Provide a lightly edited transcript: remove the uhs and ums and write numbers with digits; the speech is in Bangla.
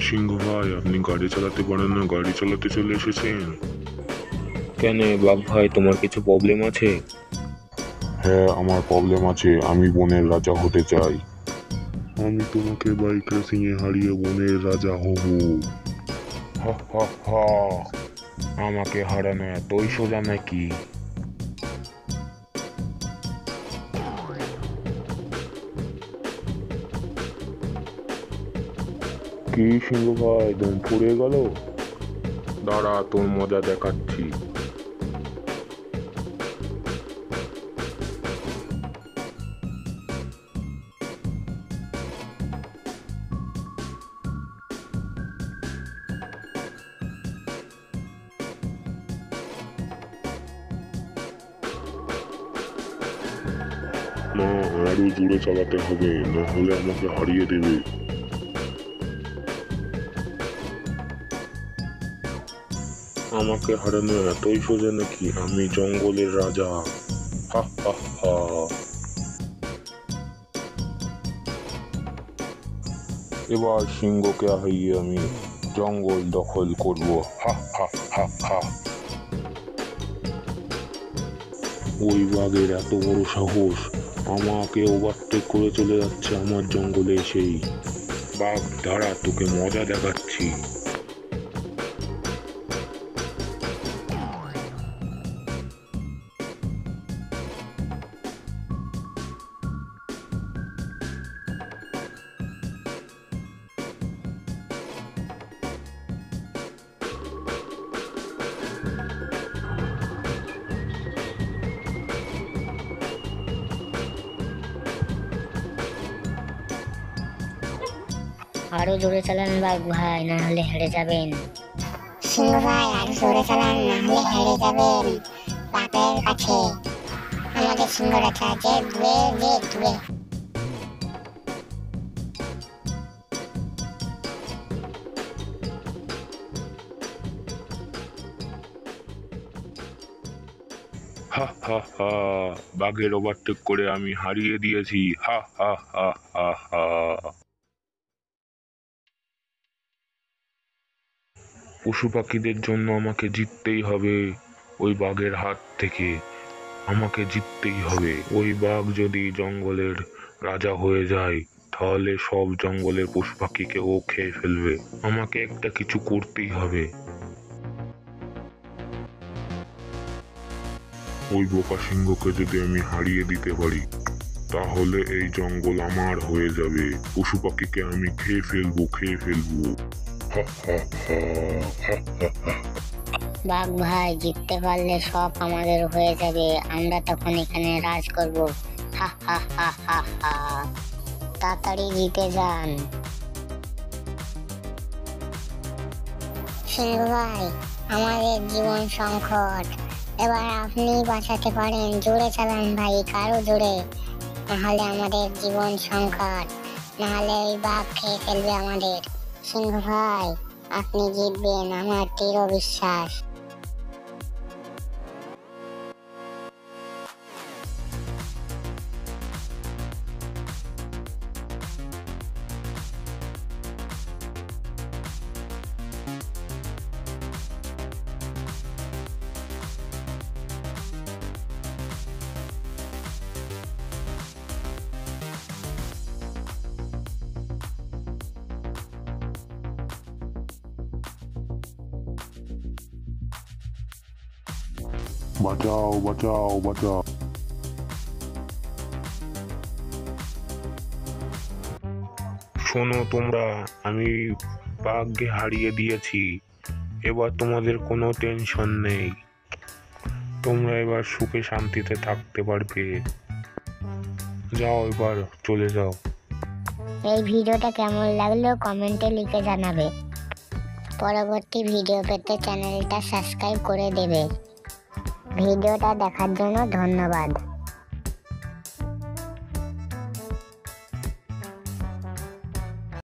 সিংহ ভাই, আপনি গাড়ি চালাতে পারেন না, গাড়ি চালাতে চলে এসেছেন কেন? বাঘ ভাই, তোমার কিছু প্রবলেম আছে? হ্যাঁ, আমার প্রবলেম আছে। আমি বনের রাজা হতে চাই। আমি তোমাকে বাইক রেসিং এ হারিয়ে বনের রাজা হব। হা হা হা। আমাকে হারানো এতই সোজা নাকি? কি সিংহ ভাই, দম ফুরিয়ে গেল? দাঁড়া, তোর মজা দেখাচ্ছি। না, আরো জোরে চালাতে হবে, না হলে আমাকে হারিয়ে দেবে। আমাকে হারানো এতই সোজা নাকি? আমি জঙ্গলের রাজা। হা হা হা। এবার সিংহকে হারিয়ে আমি জঙ্গল দখল করব। হা হা হা হা। ওই বাঘের এত বড় সাহস, আমাকে ওভারটেক করে চলে যাচ্ছে আমার জঙ্গলে এসেই। বাঘ দাঁড়া, তোকে মজা দেখাচ্ছি। আরো জোরে চালান বাঘ ভাই, না হলে হেরে যাবেন। সিংহ ভাই, আরো জোরে চালান, না হলে হেরে যাবেন বাঘের কাছে। আমাদের সিংহ রাজা জিতবে, জিতবে। হা হা হা। বাঘের ওভারটেক করে আমি হারিয়ে দিয়েছি। হা হা হা হা হা। পশু পাখিদের জন্য আমাকে জিততেই হবে ওই বাঘের হাত থেকে। আমাকে জিততেই হবে। ওই বাঘ যদি জঙ্গলের রাজা হয়ে যায়, তাহলে সব জঙ্গলের পশু পাখিকে ও খেয়ে ফেলবে। আমাকে একটা কিছু করতেই হবে। ওই বোকা সিংহকে যদি আমি হারিয়ে দিতে পারি, তাহলে এই জঙ্গল আমার হয়ে যাবে। পশু পাখিকে আমি খেয়ে ফেলবো, খেয়ে ফেলবো। হা হা হা হা হা হা। বাঘ ভাই, জিততে পারলে সব আমাদের হয়ে যাবে, আমরা তখন এখানে রাজ করব। হা হা হা হা হা। তাড়াতাড়ি জিতে যান। সিংহ ভাই, আমাদের জীবন সংকট, এবার আপনি বাঁচাতে পারেন। জোরে চালান ভাই, কারো জোরে, নাহলে আমাদের জীবন সংকট, নাহলে ওই বাঘ খেয়ে ফেলবে আমাদের। সিংহ ভাই, আপনি জিতবেন, আমার দৃঢ় বিশ্বাস। বাঁচাও, বাঁচাও, বাঁচাও। শোনো তোমরা, আমি বাঘকে হারিয়ে দিয়েছি। এবার তোমাদের কোনো টেনশন নেই। তোমরা এবার সুখে শান্তিতে থাকতে পারবে। যাও, এবার চলে যাও। এই ভিডিওটা কেমন লাগলো কমেন্টে লিখে জানাবে। পরবর্তী ভিডিও পেতে চ্যানেলটা সাবস্ক্রাইব করে দেবে। ভিডিওটা দেখার জন্য ধন্যবাদ।